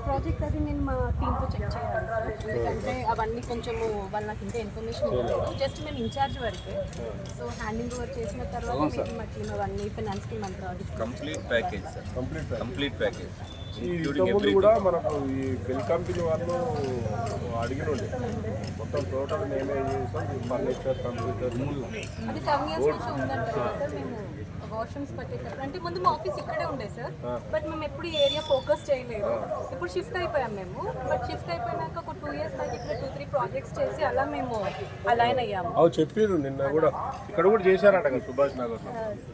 Project అది నేను మా టీంతో చెక్ చేయాలి సార్, ఎందుకంటే అవన్నీ కొంచెము వాళ్ళు నాకు ఇంకా ఇన్ఫర్మేషన్ ఇవ్వలేదు. జస్ట్ మేము ఇన్ఛార్జ్ వరకే. సో హ్యాండింగ్ ఓవర్ చేసిన తర్వాత మేము మా టీం అవన్నీ ఫైనాన్స్ టీమ్ అంతా complete package sir, complete package. ఇంతకుముందు కూడా మనకు ఈ బెల్ కంపెనీ వాళ్ళు అడిగిన మొత్తం టోటల్ నేనే చేసాం, ఫర్నిచర్, కంప్యూటర్. అది 7 years నుంచి ఉందంట సార్. మేము వాష్రూమ్స్ పట్టేటప్పుడు అంటే ముందు మా ఆఫీస్ ఇక్కడే ఉండే సార్, బట్ మేము ఎప్పుడు ఈ ఏరియా ఫోకస్ చేయలేదు. ఇప్పుడు షిఫ్ట్ అయిపోయాం మేము. బట్ షిఫ్ట్ అయిపోయినాక ఒక 2 years బ్యాక్ ఇక్కడ 2-3 ప్రాజెక్ట్స్ చేసి అలా మేము అలైన్ అయ్యాము. చెప్పారు నిన్న కూడా, ఇక్కడ కూడా చేశారట కదా సుభాష్ నగర్.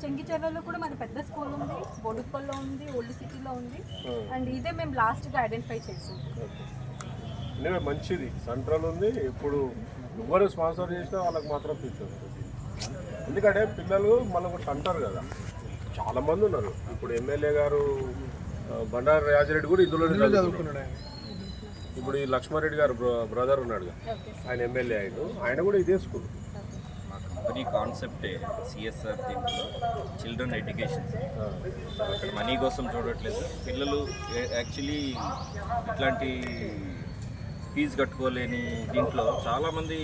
చెంగిచెర్లలో కూడా మన పెద్ద స్కూల్ ఉంది, బొడుప్పల్లో ఉంది, ఓల్డ్ సిటీలో ఉంది. అండ్ ఇదే మేము లాస్ట్గా ఐడెంటిఫై చేసాం. మంచిది, సెంట్రల్ ఉంది. ఇప్పుడు ఎవరు స్పాన్సర్ చేసినా వాళ్ళకి మాత్రం ఫ్యూచర్. ఎందుకంటే పిల్లలు మళ్ళీ ఒకటి అంటారు కదా, చాలామంది ఉన్నారు. ఇప్పుడు ఎమ్మెల్యే గారు బండారు రాజిరెడ్డి కూడా ఇందులోనే చదువుకున్నాడు. ఇప్పుడు ఈ లక్ష్మారెడ్డి గారు బ్రదర్ ఉన్నాడు, ఆయన ఎమ్మెల్యే ఆయన కూడా ఇదే స్కూల్. మా కంపెనీ కాన్సెప్టే సిఎస్ఆర్ దీంట్లో చిల్డ్రన్ ఎడ్యుకేషన్. అక్కడ మనీ కోసం చూడట్లేదు. పిల్లలు యాక్చువల్లీ ఇట్లాంటి ఫీజు కట్టుకోలేని దీంట్లో చాలామంది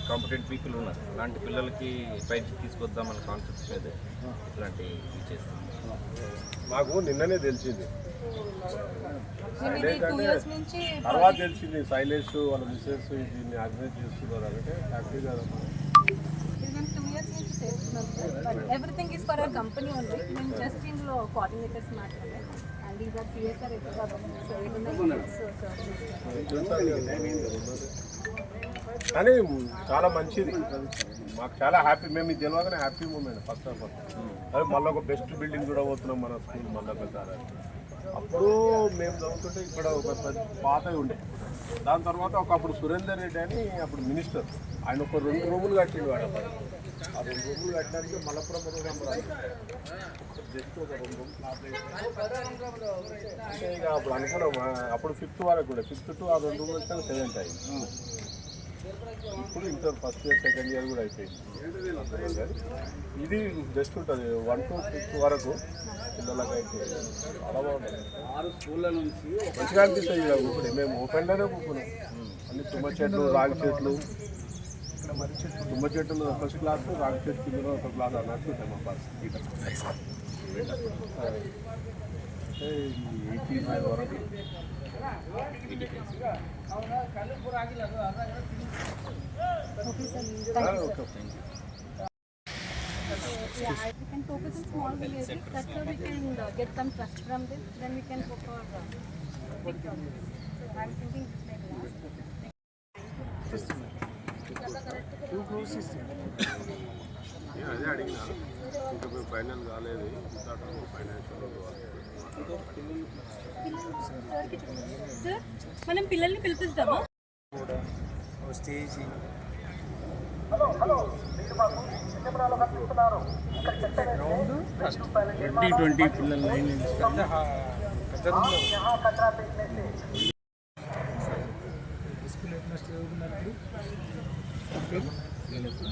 కాంపిటెంట్ పీపుల్ ఉన్నారు. అలాంటి పిల్లలకి పైకి తీసుకొద్దామన్న కాన్సెప్ట్ మీద ఇట్లాంటి చేస్తాం. మాకు నిన్ననే తెలిసింది, తర్వాత తెలిసింది శైలేష్ వాళ్ళ మిస్సెస్ దీన్ని ఆర్గనైజ్ చేస్తున్నారు అంటే హ్యాపీ కదా. Everything is for our company only. మేము జస్ట్ ఇందులో కోఆర్డినేటర్స్ మాత్రమే. కానీ చాలా మంచిది, మాకు చాలా హ్యాపీ. మేము ఇది తెలియగానే happy moment first of all. అదే మళ్ళీ ఒక బెస్ట్ బిల్డింగ్ కూడా పోతున్నాం మన స్కూల్ మళ్ళీ వెళ్తారు. అప్పుడు మేము చదువుతుంటే ఇక్కడ ఒక పాత ఉండే. దాని తర్వాత ఒకప్పుడు సురేందర్ రెడ్డి అని అప్పుడు మినిస్టర్, ఆయన ఒక 2 రూములు కట్టిండు. వాడు ఆ 2 రూములు కట్టడానికి మలపురం జస్ట్ ఒక 2 రూమ్స్ అంటే ఇక అప్పుడు అనుకున్నాం. అప్పుడు 5th వరకు కూడా, 5th to ఆ 2 రూములు వచ్చాక 7th అయింది. ఇప్పుడు inter first year second year కూడా అయిపోయింది. ఇది బెస్ట్ ఉంటుంది 1 to 5th వరకు పిల్లలకి అయితే చాలా బాగుంటుంది. 6 స్కూళ్ళ నుంచి మంచిగా అనిపిస్తుంది. ఇప్పుడు మేము ఓపెన్లోనే కూర్చున్నాం. అన్ని తుమ్మ చెట్లు, రాగి చెట్లు. తుమ్మ చెట్లు ఫస్ట్ క్లాస్, రాగి చెట్టు కింద ఒక క్లాస్ అన్నట్టు ఉంటాయి మా క్లాస్. 85 వరకు. We can focus on small villages. That's how we can get some trust from this. Then we can go for big projects. So I'm thinking this way. అదే అడిగినా, ఇంకా మేము ఫైనల్ కాలేదు. ఫైనాన్షియల్ సార్ మనం పిల్లల్ని పిలిపిస్తామా? Stage 20 పిల్లల line school ఎప్పుడు